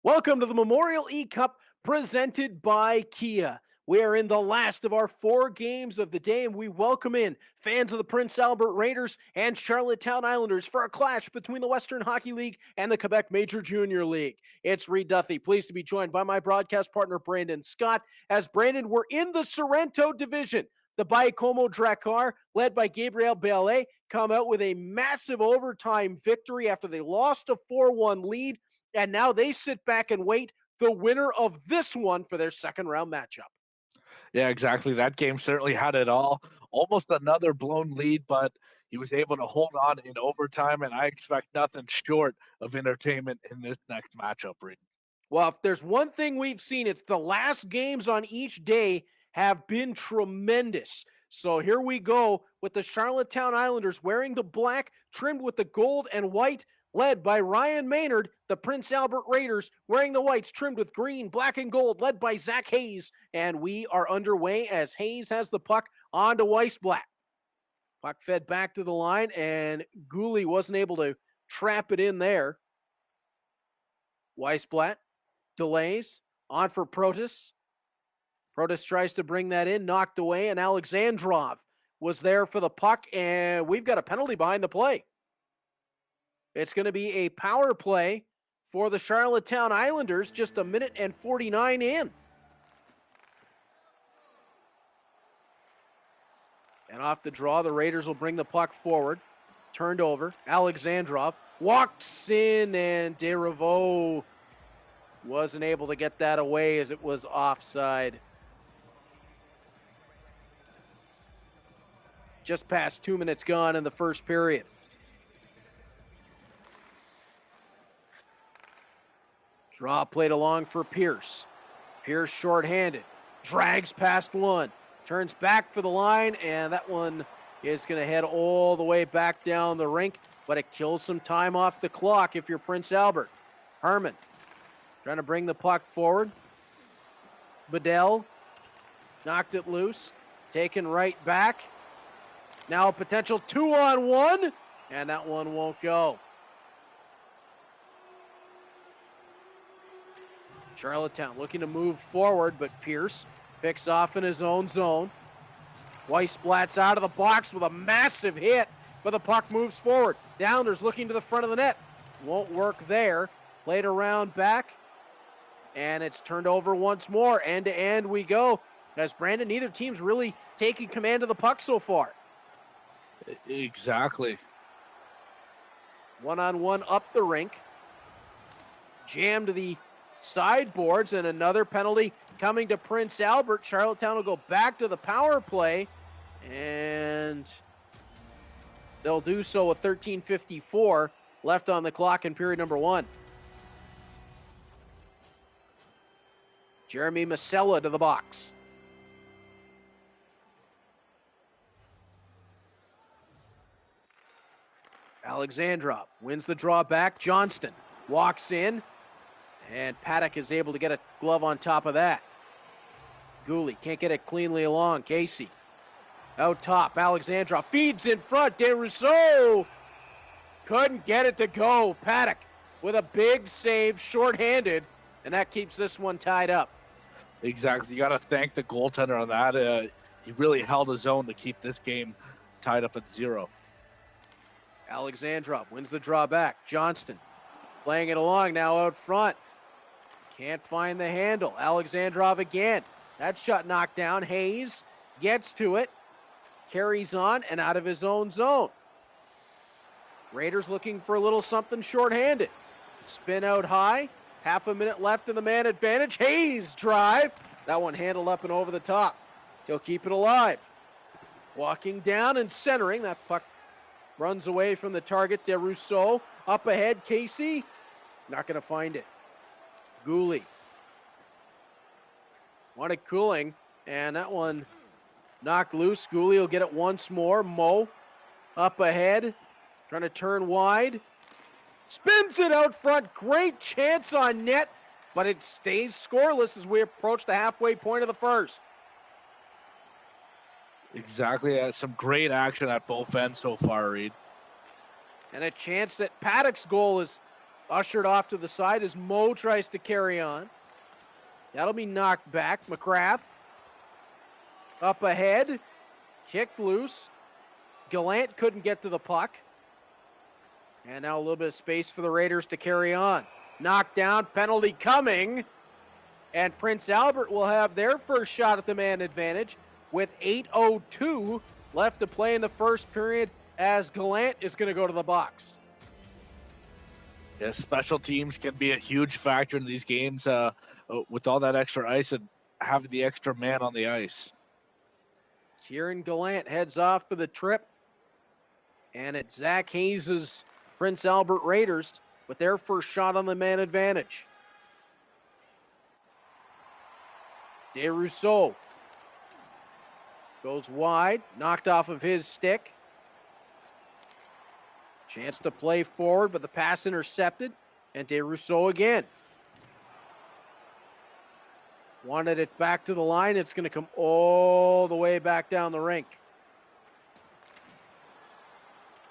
Welcome to the Memorial eCup presented by Kia. We are in the last of our 4 games of the day, and we welcome in fans of the Prince Albert Raiders and Charlottetown Islanders for a clash between the Western Hockey League and the Quebec Major Junior League. It's Reed Duffy, pleased to be joined by my broadcast partner, Brandon Scott. As Brandon, we're in the Sorrento division. The Baie-Comeau Drakkar, led by Gabriel Bellet, come out with a massive overtime victory after they lost a 4-1 lead. And now they sit back and wait the winner of this one for their second round matchup. Yeah, exactly. That game certainly had it all. Almost another blown lead, but he was able to hold on in overtime, and I expect nothing short of entertainment in this next matchup, Reed. Well, if there's one thing we've seen, it's the last games on each day have been tremendous. So here we go with the Charlottetown Islanders wearing the black, trimmed with the gold and white, led by Ryan Maynard. The Prince Albert Raiders wearing the whites, trimmed with green, black, and gold, led by Zack Hayes. And we are underway as Hayes has the puck on to Weissblatt. Puck fed back to the line, and Gooley wasn't able to trap it in there. Weissblatt delays, on for Protas. Protas tries to bring that in, knocked away, and Alexandrov was there for the puck, and we've got a penalty behind the play. It's going to be a power play for the Charlottetown Islanders, just a minute and 49 in. And off the draw, the Raiders will bring the puck forward. Turned over. Alexandrov walks in, and Desrivaux wasn't able to get that away as it was offside. Just past 2 minutes gone in the first period. Draw played along for Pierce. Pierce shorthanded. Drags past one. Turns back for the line, and that one is going to head all the way back down the rink, but it kills some time off the clock if you're Prince Albert. Herman trying to bring the puck forward. Bedell knocked it loose. Taken right back. Now a potential 2-on-1, and that one won't go. Charlottetown looking to move forward, but Pierce picks off in his own zone. Weissblatt's out of the box with a massive hit, but the puck moves forward. The Islanders looking to the front of the net. Won't work there. Played around back, and it's turned over once more. End to end we go. As Brandon, neither team's really taking command of the puck so far. Exactly. One-on-one up the rink. Jam to the sideboards, and another penalty coming to Prince Albert. Charlottetown will go back to the power play, and they'll do so with 13:54 left on the clock in period number 1. Jeremy Masella to the box. Alexandrov wins the draw back. Johnston walks in, and Paddock is able to get a glove on top of that. Gooley can't get it cleanly along. Casey out top. Alexandrov feeds in front. Desrivaux couldn't get it to go. Paddock with a big save, shorthanded, and that keeps this one tied up. Exactly. You got to thank the goaltender on that. He really held his own to keep this game tied up at 0. Alexandrov wins the draw back. Johnston playing it along now out front. Can't find the handle. Alexandrov again. That shot knocked down. Hayes gets to it. Carries on and out of his own zone. Raiders looking for a little something shorthanded. Spin out high. Half a minute left in the man advantage. Hayes drive. That one handled up and over the top. He'll keep it alive. Walking down and centering. That puck runs away from the target. Desrivaux up ahead. Casey not going to find it. Gooley wanted cooling, and that one knocked loose. Gooley will get it once more. Mo up ahead, trying to turn wide. Spins it out front. Great chance on net, but it stays scoreless as we approach the halfway point of the first. Exactly. Some great action at both ends so far, Reed. And a chance that Paddock's goal is Ushered off to the side as Mo tries to carry on. That'll be knocked back. McGrath up ahead. Kicked loose. Gallant couldn't get to the puck. And now a little bit of space for the Raiders to carry on. Knocked down, penalty coming. And Prince Albert will have their first shot at the man advantage with 8:02 left to play in the first period as Gallant is going to go to the box. Yeah, special teams can be a huge factor in these games with all that extra ice and having the extra man on the ice. Kieran Gallant heads off for the trip. And it's Zack Hayes' Prince Albert Raiders with their first shot on the man advantage. DeRousseau goes wide, knocked off of his stick. Chance to play forward, but the pass intercepted. And DeRousseau again. Wanted it back to the line. It's going to come all the way back down the rink.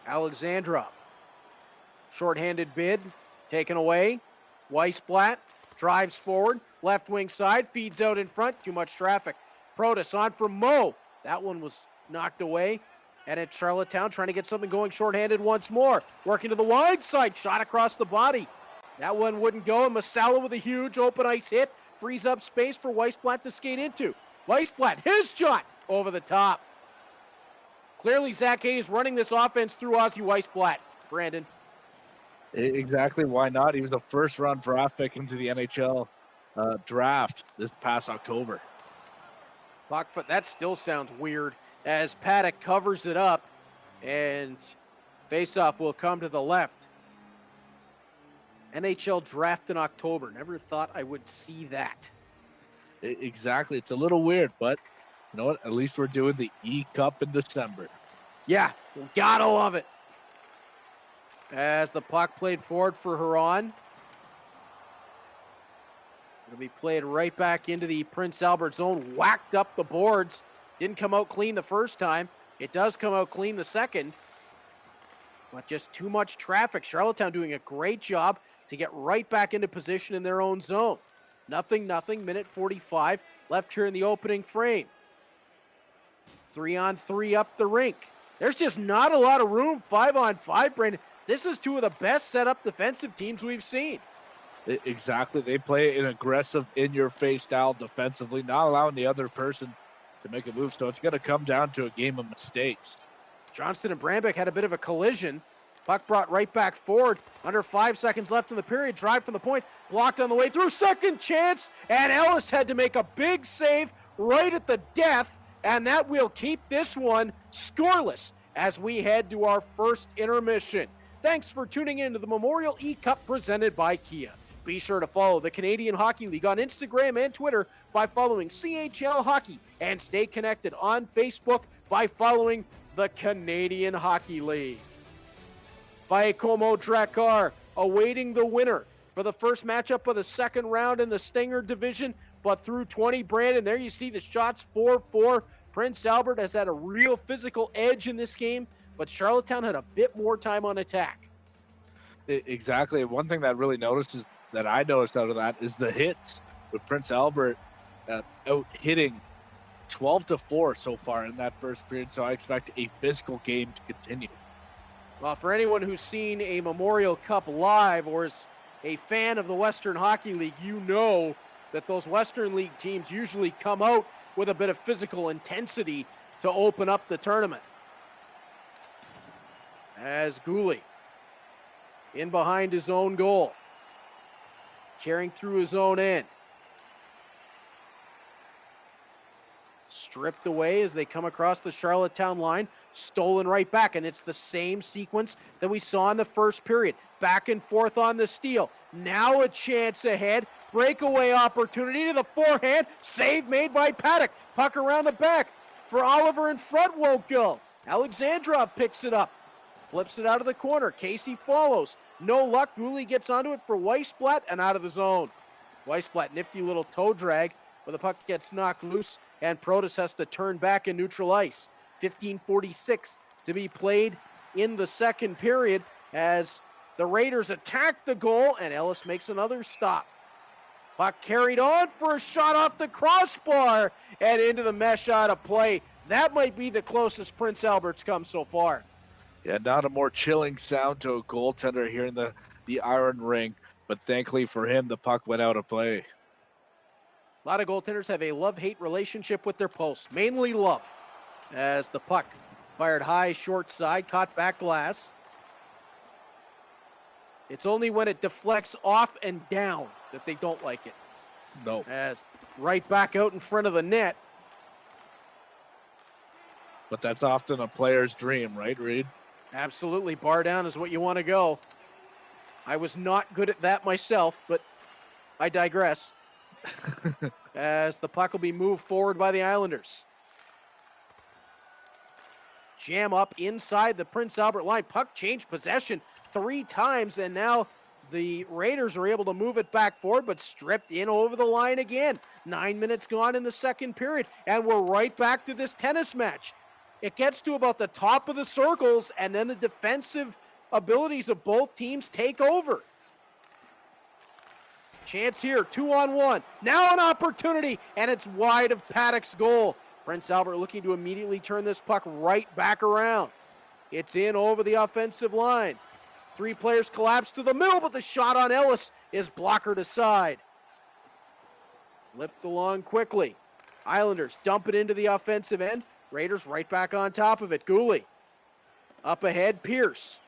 Alexandrov. Short-handed bid. Taken away. Weissblatt drives forward. Left wing side. Feeds out in front. Too much traffic. Protas on for Mo. That one was knocked away. And it's Charlottetown trying to get something going short-handed once more. Working to the wide side. Shot across the body. That one wouldn't go. And Masala with a huge open ice hit. Frees up space for Weissblatt to skate into. Weissblatt, his shot over the top. Clearly Zack Hayes running this offense through Ozzy Weissblatt. Brandon. Exactly, why not? He was the first-round draft pick into the NHL draft this past October. Buckfoot, that still sounds weird as Paddock covers it up, and faceoff will come to the left. NHL draft in October. Never thought I would see that. Exactly. It's a little weird, but you know what? At least we're doing the eCup in December. Yeah, gotta love it. As the puck played forward for Huron. It'll be played right back into the Prince Albert zone. Whacked up the boards. Didn't come out clean the first time. It does come out clean the second. But just too much traffic. Charlottetown doing a great job to get right back into position in their own zone. 0-0, minute 45 left here in the opening frame. 3-on-3 up the rink. There's just not a lot of room. 5-on-5, Brandon. This is two of the best set-up defensive teams we've seen. Exactly. They play an aggressive, in-your-face style defensively, not allowing the other person to make a move. So it's going to come down to a game of mistakes. Johnston and Brambek had a bit of a collision. Puck brought right back forward. Under 5 seconds left in the period. Drive from the point. Blocked on the way through. Second chance. And Ellis had to make a big save right at the death. And that will keep this one scoreless as we head to our first intermission. Thanks for tuning in to the Memorial eCup presented by Kia. Be sure to follow the Canadian Hockey League on Instagram and Twitter by following CHL Hockey. And stay connected on Facebook by following the Canadian Hockey League. Baie-Comeau Drakkar awaiting the winner for the first matchup of the second round in the Stinger division. But through 20, Brandon, there you see the shots 4-4. Prince Albert has had a real physical edge in this game, but Charlottetown had a bit more time on attack. Exactly. One thing that really I noticed out of that is the hits with Prince Albert out hitting 12-4 so far in that first period. So I expect a physical game to continue. Well, for anyone who's seen a Memorial Cup live or is a fan of the Western Hockey League, you know that those Western League teams usually come out with a bit of physical intensity to open up the tournament. As Gooley in behind his own goal, carrying through his own end. Stripped away as they come across the Charlottetown line, stolen right back, and it's the same sequence that we saw in the first period. Back and forth on the steal. Now a chance ahead. Breakaway opportunity to the forehand. Save made by Paddock. Puck around the back for Oliver in front, won't go. Alexandrov picks it up. Flips it out of the corner. Casey follows. No luck. Gooley gets onto it for Weissblatt and out of the zone. Weissblatt, nifty little toe drag, but the puck gets knocked loose and Protas has to turn back in neutral ice. 15:46 to be played in the second period as The Raiders attack the goal, and Ellis makes another stop. Puck carried on for a shot off the crossbar and into the mesh out of play. That might be the closest Prince Albert's come so far. Yeah, not a more chilling sound to a goaltender here in the Iron Ring, but thankfully for him, the puck went out of play. A lot of goaltenders have a love-hate relationship with their posts, mainly love, as the puck fired high, short side, caught back glass. It's only when it deflects off and down that they don't like it. No. As right back out in front of the net. But that's often a player's dream, right, Reed? Absolutely. Bar down is what you want to go. I was not good at that myself, but I digress. As the puck will be moved forward by the Islanders. Jam up inside the Prince Albert line. Puck changed possession 3 times, and now the Raiders are able to move it back forward, but stripped in over the line again. 9 minutes gone in the second period, and we're right back to this tennis match. It gets to about the top of the circles, and then the defensive abilities of both teams take over. Chance here, 2-on-1. Now an opportunity, and it's wide of Paddock's goal. Prince Albert looking to immediately turn this puck right back around. It's in over the offensive line. 3 players collapse to the middle, but the shot on Ellis is blockered aside. Flipped along quickly. Islanders dump it into the offensive end. Raiders right back on top of it. Gooley up ahead. Pierce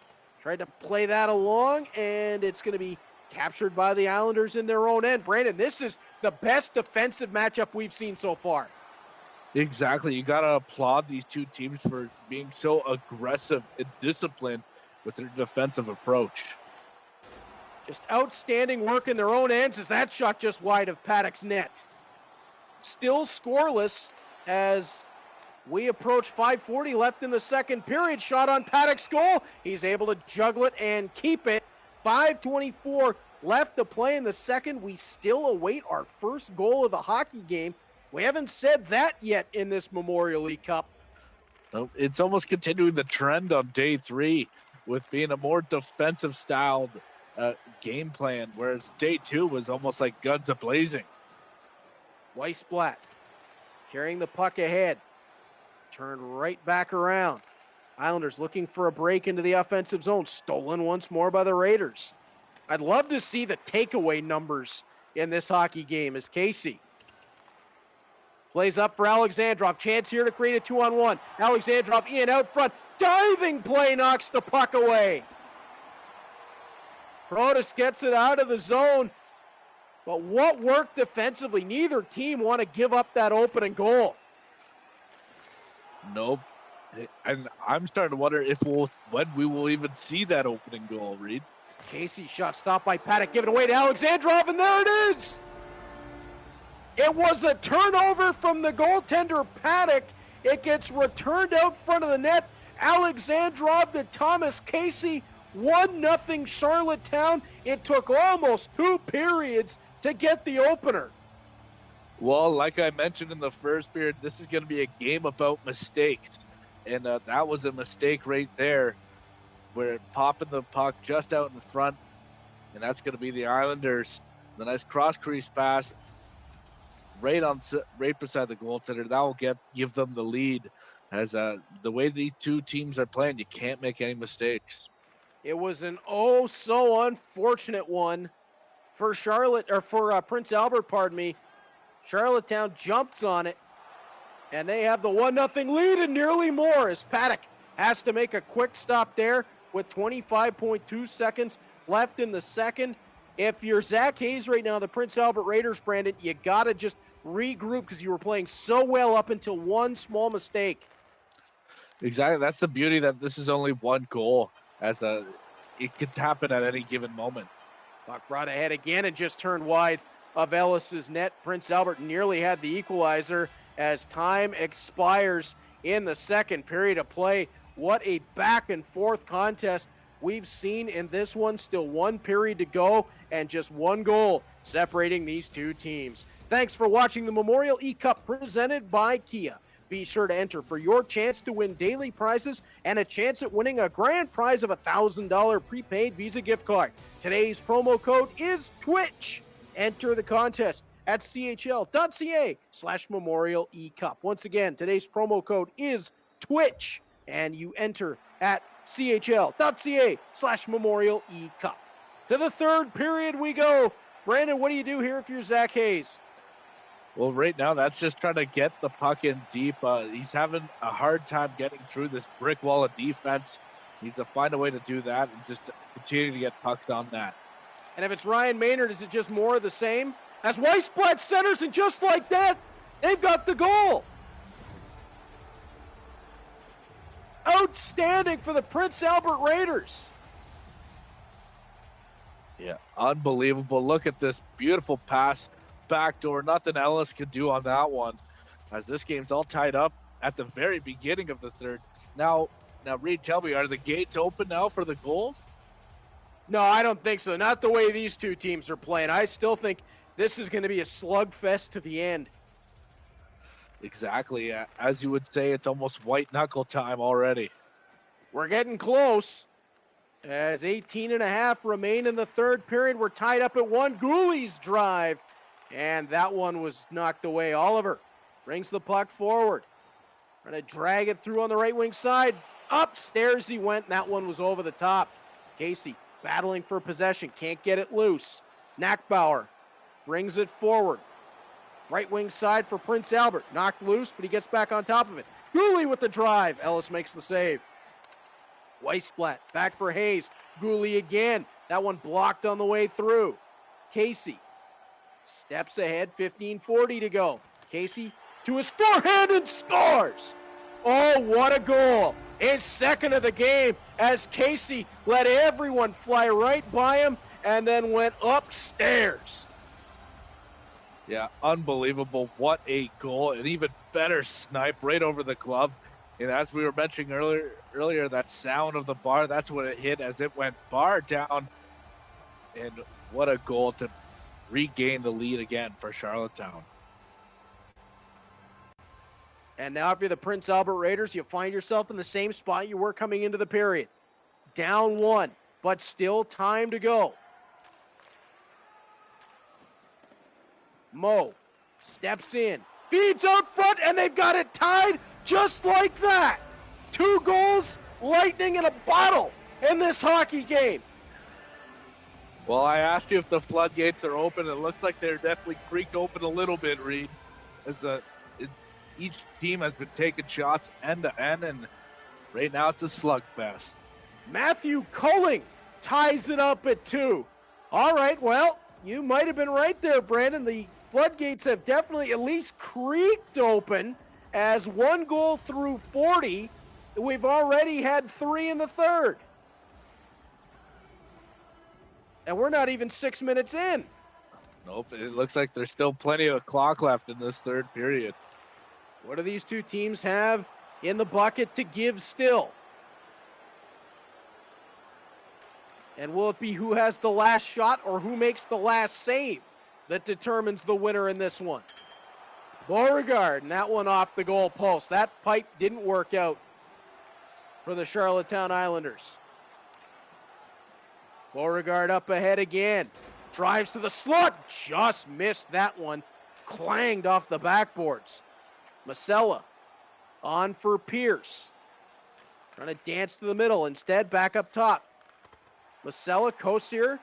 tried to play that along, and it's going to be captured by the Islanders in their own end. Brandon, this is the best defensive matchup we've seen so far. Exactly. You got to applaud these two teams for being so aggressive and disciplined with their defensive approach. Just outstanding work in their own ends as that shot just wide of Paddock's net. Still scoreless as we approach 5:40 left in the second period. Shot on Paddock's goal. He's able to juggle it and keep it. 5:24 left to play in the second. We still await our first goal of the hockey game. We haven't said that yet in this Memorial eCup. No, it's almost continuing the trend on day 3 with being a more defensive styled game plan, whereas day 2 was almost like guns a-blazing. Weissblatt carrying the puck ahead. Turned right back around. Islanders looking for a break into the offensive zone. Stolen once more by the Raiders. I'd love to see the takeaway numbers in this hockey game as Casey plays up for Alexandrov. Chance here to create a 2-on-1. Alexandrov in out front. Diving play knocks the puck away. Protas gets it out of the zone. But what worked defensively? Neither team want to give up that opening goal. Nope. And I'm starting to wonder when we will even see that opening goal, Reed. Casey shot stopped by Paddock, given away to Alexandrov, and there it is! It was a turnover from the goaltender Paddock. It gets returned out front of the net. Alexandrov to Thomas Casey, 1-0 Charlottetown. It took almost 2 periods to get the opener. Well, like I mentioned in the first period, this is going to be a game about mistakes. And that was a mistake right there, where popping the puck just out in front, and that's going to be the Islanders. The nice cross-crease pass right beside the goaltender. That will give them the lead. As the way these two teams are playing, you can't make any mistakes. It was an so unfortunate one for Prince Albert, pardon me. Charlottetown jumps on it, and they have the 1-0 lead and nearly more as Paddock has to make a quick stop there with 25.2 seconds left in the second. If you're Zack Hayes right now, the Prince Albert Raiders, Brandon, you got to just regroup because you were playing so well up until one small mistake. Exactly. That's the beauty that this is only one goal, as it could happen at any given moment. Puck brought ahead again and just turned wide of Ellis's net. Prince Albert nearly had the equalizer as time expires in the second period of play. What a back and forth contest we've seen in this one. Still 1 period to go and just 1 goal separating these two teams. Thanks for watching the Memorial eCup presented by Kia. Be sure to enter for your chance to win daily prizes and a chance at winning a grand prize of a $1,000 prepaid Visa gift card. Today's promo code is TWITCH. Enter the contest at chl.ca/Memorial eCup. Once again, today's promo code is TWITCH, and you enter at chl.ca/Memorial eCup. To the third period we go. Brandon, what do you do here if you're Zack Hayes? Well, right now, that's just trying to get the puck in deep. He's having a hard time getting through this brick wall of defense. He needs to find a way to do that and just continue to get pucks on that. And if it's Ryan Maynard, is it just more of the same? As Weissblatt centers, and just like that, they've got the goal. Outstanding for the Prince Albert Raiders. Yeah, unbelievable. Look at this beautiful pass. Backdoor, nothing Ellis could do on that one, as this game's all tied up at the very beginning of the third. Now, Reed, tell me, are the gates open now for the goals? No, I don't think so. Not the way these two teams are playing. I still think this is going to be a slugfest to the end. Exactly. As you would say, it's almost white knuckle time already. We're getting close. As 18.5 remain in the third period, we're tied up at one. Gooley's drive. And that one was knocked away. Oliver brings the puck forward. Trying to drag it through on the right wing side. Upstairs he went, and that one was over the top. Casey battling for possession. Can't get it loose. Knackbauer brings it forward. Right wing side for Prince Albert. Knocked loose, but he gets back on top of it. Gooley with the drive. Ellis makes the save. Weissblatt back for Hayes. Gooley again. That one blocked on the way through. Casey steps ahead, 15:40 to go. Casey to his forehand and scores. Oh, what a goal. His second of the game as Casey let everyone fly right by him and then went upstairs. Yeah, unbelievable. What a goal. An even better snipe right over the glove. And as we were mentioning earlier, that sound of the bar, that's what it hit as it went bar down. And what a goal to regain the lead again for Charlottetown. And now if you're the Prince Albert Raiders, you find yourself in the same spot you were coming into the period. Down one, but still time to go. Mo steps in, feeds out front, and they've got it tied just like that. 2 goals, lightning in a bottle in this hockey game. Well, I asked you if the floodgates are open. It looks like they're definitely creaked open a little bit, Reed, as each team has been taking shots end to end, and right now it's a slugfest. Matthew Culling ties it up at 2. All right, well, you might have been right there, Brandon. The floodgates have definitely at least creaked open, as 1 goal through 40. We've already had 3 in the third. And we're not even 6 minutes in. Nope, it looks like there's still plenty of clock left in this third period. What do these two teams have in the bucket to give still? And will it be who has the last shot or who makes the last save that determines the winner in this one? Beauregard, and that one off the goal post. That pipe didn't work out for the Charlottetown Islanders. Beauregard up ahead again. Drives to the slot. Just missed that one. Clanged off the backboards. Masella on for Pierce. Trying to dance to the middle. Instead, back up top. Masella, Kosier,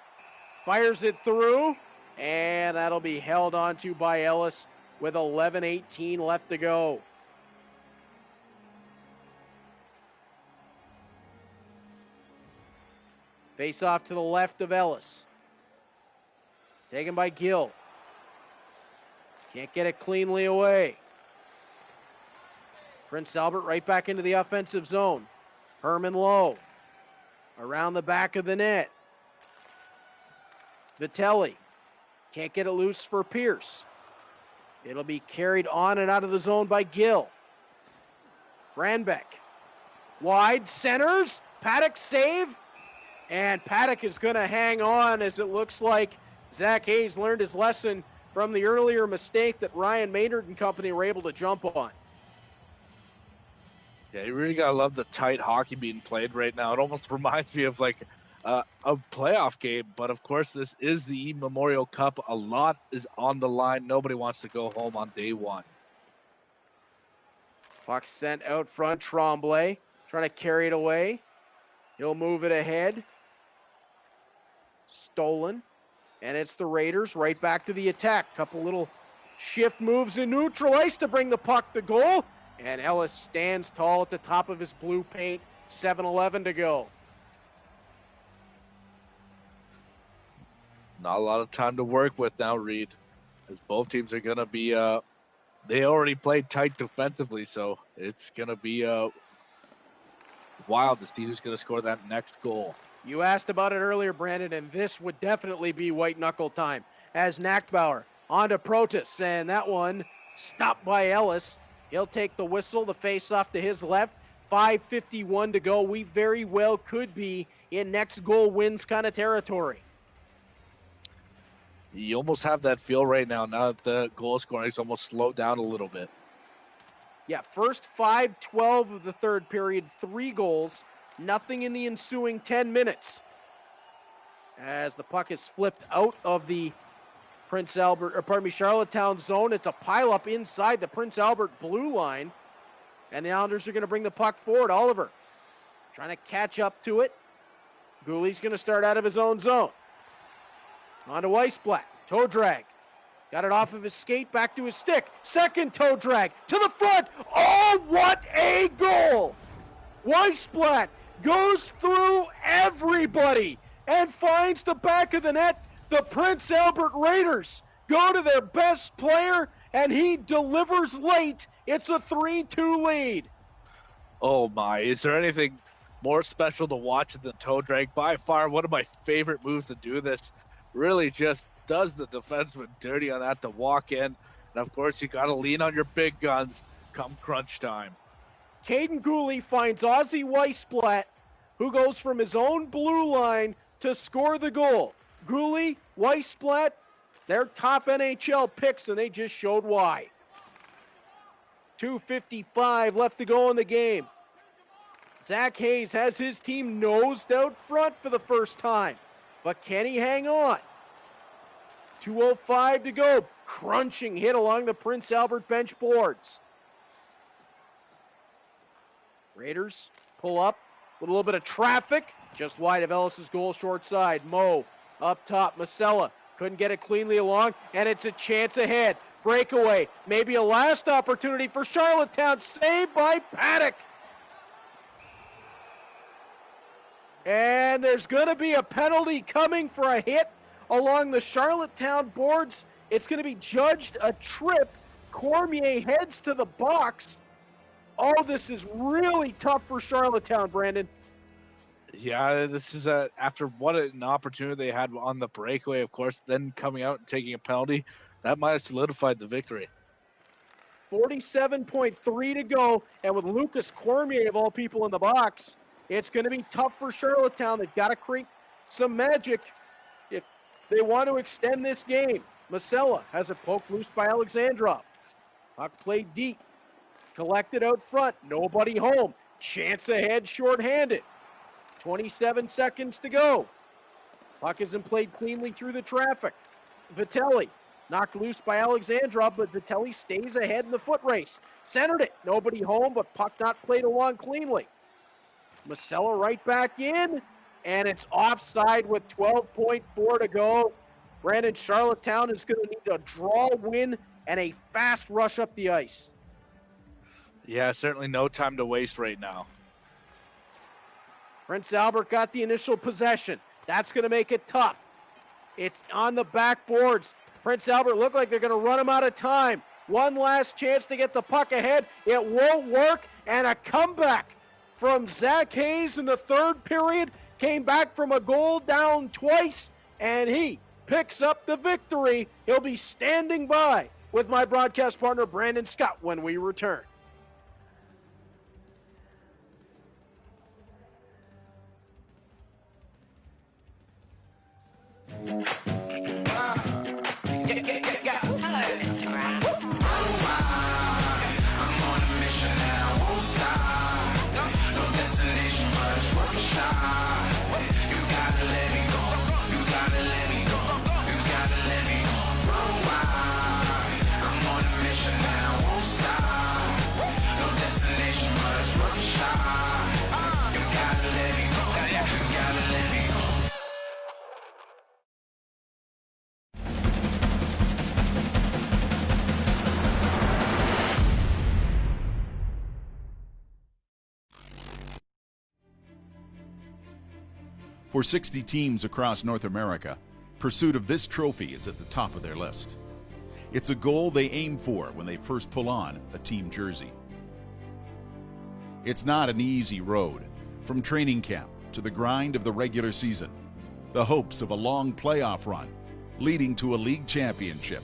fires it through. And that'll be held onto by Ellis with 11:18 left to go. Face off to the left of Ellis. Taken by Gill. Can't get it cleanly away. Prince Albert right back into the offensive zone. Herman Lowe. Around the back of the net. Vitelli. Can't get it loose for Pierce. It'll be carried on and out of the zone by Gill. Granbeck. Wide centers. Paddock save. And Paddock is going to hang on, as it looks like Zack Hayes learned his lesson from the earlier mistake that Ryan Maynard and company were able to jump on. Yeah, you really gotta love the tight hockey being played right now. It almost reminds me of like a playoff game, but of course this is the Memorial Cup. A lot is on the line. Nobody wants to go home on day one. Puck sent out front. Tremblay trying to carry it away. He'll move it ahead. Stolen. And it's the Raiders right back to the attack. Couple little shift moves in neutral ice to bring the puck to goal. And Ellis stands tall at the top of his blue paint. 7:11 to go. Not a lot of time to work with now, Reed, as both teams are gonna be they already played tight defensively, so it's gonna be wild to see who's gonna score that next goal. You asked about it earlier, Brandon, and this would definitely be white knuckle time. As Nackbauer on to Protas, and that one stopped by Ellis. He'll take the whistle, the face-off to his left. 5:51 to go. We very well could be in next goal wins kind of territory. You almost have that feel right now that the goal scoring is almost slowed down a little bit. Yeah, first 5:12 of the third period, 3 goals, nothing in the ensuing 10 minutes. As the puck is flipped out of the Charlottetown zone, it's a pileup inside the Prince Albert blue line, and the Islanders are going to bring the puck forward. Oliver trying to catch up to it. Gooley's going to start out of his own zone. On to Weissblatt, toe drag. Got it off of his skate, back to his stick. Second toe drag, to the front. Oh, what a goal! Weissblatt goes through everybody and finds the back of the net. The Prince Albert Raiders go to their best player, and he delivers late. It's a 3-2 lead. Oh my, is there anything more special to watch than the toe drag? By far, one of my favorite moves to do this. Really just does the defenseman dirty on that to walk in. And of course, you got to lean on your big guns come crunch time. Caden Gooley finds Ozzy Weissblatt, who goes from his own blue line to score the goal. Gooley, Weissblatt, they're top NHL picks, and they just showed why. 2:55 left to go in the game. Zack Hayes has his team nosed out front for the first time. But can he hang on? 2:05 to go. Crunching hit along the Prince Albert bench boards. Raiders pull up with a little bit of traffic. Just wide of Ellis's goal, short side. Mo up top. Masella couldn't get it cleanly along, and it's a chance ahead. Breakaway. Maybe a last opportunity for Charlottetown. Saved by Paddock. And there's going to be a penalty coming for a hit along the Charlottetown boards. It's going to be judged a trip. Cormier heads to the box. Oh, this is really tough for Charlottetown, Brandon. Yeah, this is after what an opportunity they had on the breakaway, of course, then coming out and taking a penalty. That might have solidified the victory. 47.3 to go, and with Lucas Cormier, of all people, in the box, it's going to be tough for Charlottetown. They've got to create some magic if they want to extend this game. Masella has it poked loose by Alexandrov. Puck played deep. Collected out front. Nobody home. Chance ahead, shorthanded. 27 seconds to go. Puck isn't played cleanly through the traffic. Vitelli knocked loose by Alexandrov, but Vitelli stays ahead in the foot race. Centered it. Nobody home, but puck not played along cleanly. Masella right back in, and it's offside with 12.4 to go. Brandon, Charlottetown is going to need a draw win and a fast rush up the ice. Yeah, certainly no time to waste right now. Prince Albert got the initial possession. That's going to make it tough. It's on the backboards. Prince Albert look like they're going to run him out of time. One last chance to get the puck ahead. It won't work, and a comeback from Zack Hayes in the third period. Came back from a goal down twice, and he picks up the victory. He'll be standing by with my broadcast partner, Brandon Scott, when we return. Hello, Instagram. For 60 teams across North America, pursuit of this trophy is at the top of their list. It's a goal they aim for when they first pull on a team jersey. It's not an easy road, from training camp to the grind of the regular season, the hopes of a long playoff run, leading to a league championship.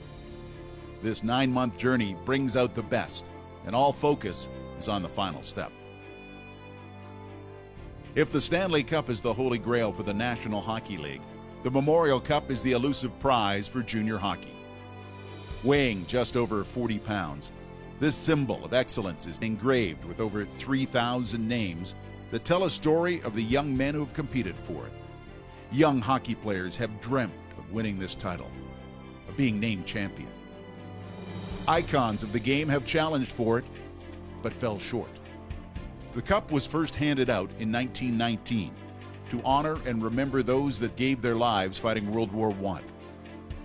This 9-month journey brings out the best, and all focus is on the final step. If the Stanley Cup is the holy grail for the National Hockey League, the Memorial Cup is the elusive prize for junior hockey. Weighing just over 40 pounds, this symbol of excellence is engraved with over 3,000 names that tell a story of the young men who have competed for it. Young hockey players have dreamt of winning this title, of being named champion. Icons of the game have challenged for it, but fell short. The cup was first handed out in 1919 to honor and remember those that gave their lives fighting World War I.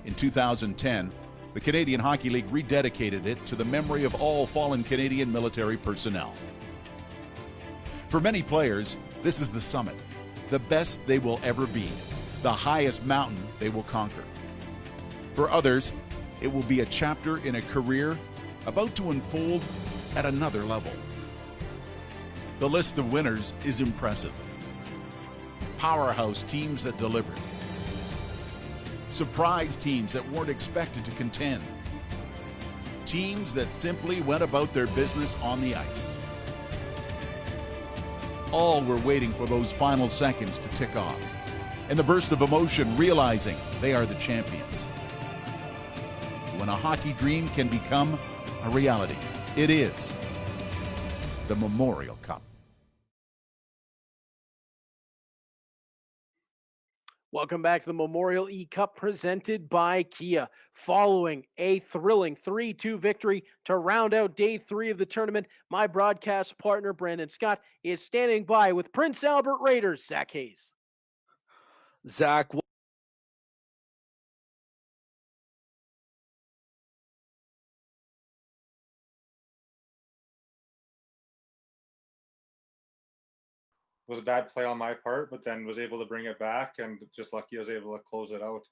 In 2010, the Canadian Hockey League rededicated it to the memory of all fallen Canadian military personnel. For many players, this is the summit, the best they will ever be, the highest mountain they will conquer. For others, it will be a chapter in a career about to unfold at another level. The list of winners is impressive. Powerhouse teams that delivered. Surprise teams that weren't expected to contend. Teams that simply went about their business on the ice. All were waiting for those final seconds to tick off, and the burst of emotion realizing they are the champions. When a hockey dream can become a reality, it is the Memorial Cup. Welcome back to the Memorial eCup presented by Kia. Following a thrilling 3-2 victory to round out day 3 of the tournament, my broadcast partner, Brandon Scott, is standing by with Prince Albert Raiders, Zack Hayes. Zach, was a bad play on my part, but then was able to bring it back, and just lucky I was able to close it out.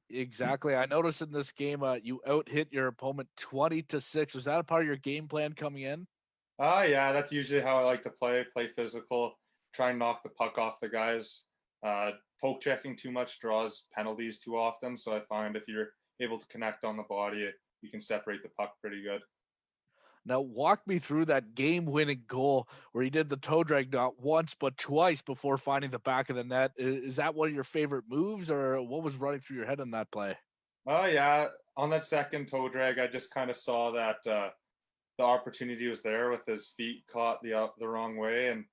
exactly. I noticed in this game, you out-hit your opponent 20-6. Was that a part of your game plan coming in? Yeah, that's usually how I like to play physical, try and knock the puck off the guys. Poke checking too much draws penalties too often, so I find if you're able to connect on the body, you can separate the puck pretty good. Now, walk me through that game-winning goal where he did the toe drag not once but twice before finding the back of the net. Is that one of your favorite moves, or what was running through your head in that play? Oh yeah, on that second toe drag, I just kind of saw that the opportunity was there with his feet caught the wrong way and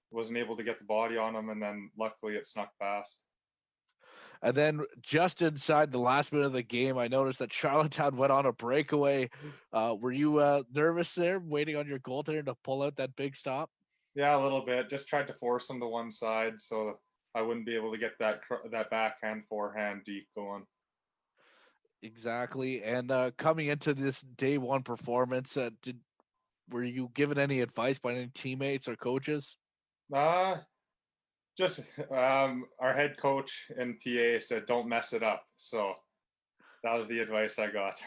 wasn't able to get the body on him, and then luckily it snuck past. And then just inside the last minute of the game, I noticed that Charlottetown went on a breakaway. Were you nervous there, waiting on your goaltender to pull out that big stop? Yeah, a little bit. Just tried to force him to one side so I wouldn't be able to get that backhand forehand deep going. Exactly. And coming into this day one performance, were you given any advice by any teammates or coaches? Just our head coach and PA said, "Don't mess it up." So that was the advice I got.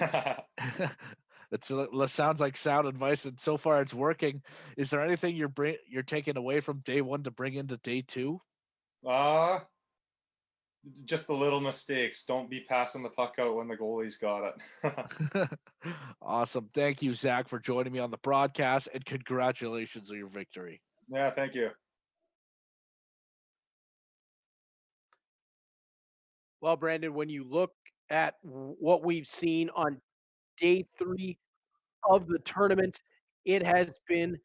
It sounds like sound advice, and so far it's working. Is there anything you're taking away from day one to bring into day two? Just the little mistakes. Don't be passing the puck out when the goalie's got it. Awesome. Thank you, Zach, for joining me on the broadcast, and congratulations on your victory. Yeah, thank you. Well, Brandon, when you look at what we've seen on day 3 of the tournament, it has been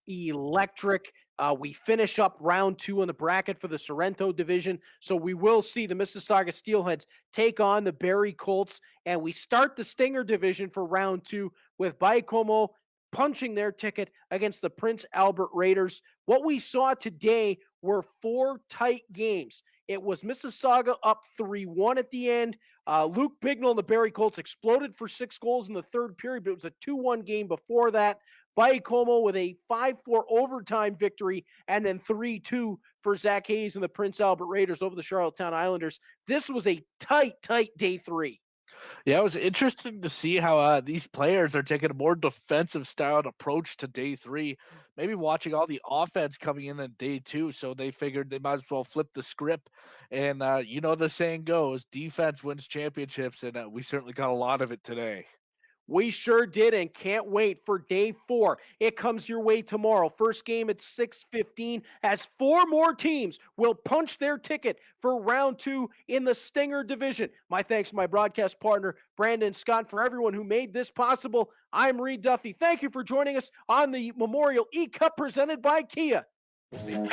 electric. We finish up round 2 on the bracket for the Sorrento division. So we will see the Mississauga Steelheads take on the Barrie Colts. And we start the Stinger division for round 2 with Baie-Comeau punching their ticket against the Prince Albert Raiders. What we saw today were 4 tight games. It was Mississauga up 3-1 at the end. Luke Bignell and the Barrie Colts exploded for 6 goals in the third period, but it was a 2-1 game before that. Baie-Comeau with a 5-4 overtime victory, and then 3-2 for Zack Hayes and the Prince Albert Raiders over the Charlottetown Islanders. This was a tight day 3. Yeah, it was interesting to see how these players are taking a more defensive styled approach to day 3, maybe watching all the offense coming in day 2. So they figured they might as well flip the script. And the saying goes, defense wins championships. And we certainly got a lot of it today. We sure did, and can't wait for day 4. It comes your way tomorrow. First game at 6:15 as 4 more teams will punch their ticket for round 2 in the Stinger division. My thanks to my broadcast partner, Brandon Scott, for everyone who made this possible. I'm Reed Duffy. Thank you for joining us on the Memorial eCup presented by Kia. We'll see you.